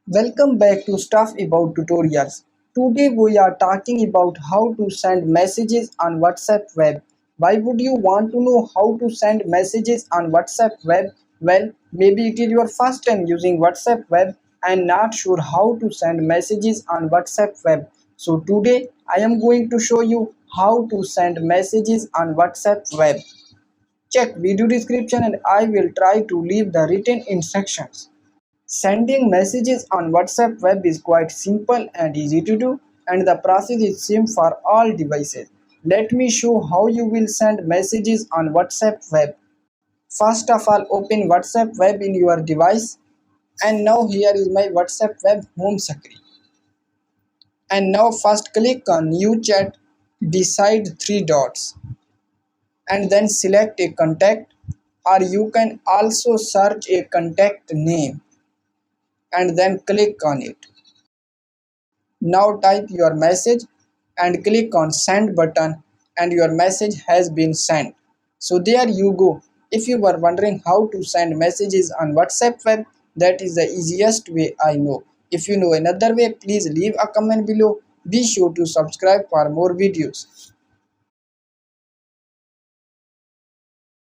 Welcome back to Stuff About Tutorials. Today we are talking about how to send messages on WhatsApp web. Why would you want to know how to send messages on WhatsApp web? Well, maybe it is your first time using WhatsApp web and not sure how to send messages on WhatsApp web. So today I am going to show you how to send messages on WhatsApp web. Check video description and I will try to leave the written instructions. Sending messages on WhatsApp web is quite simple and easy to do, and the process is same for all devices. Let me show how you will send messages on WhatsApp web. First of all, open WhatsApp web in your device, and now here is my WhatsApp web home screen. And now first click on new chat beside three dots and then select a contact, or you can also search a contact name and then click on it. Now type your message and click on send button and your message has been sent. So there you go. If you were wondering how to send messages on WhatsApp web, that is the easiest way I know. If you know another way, please leave a comment below. Be sure to subscribe for more videos.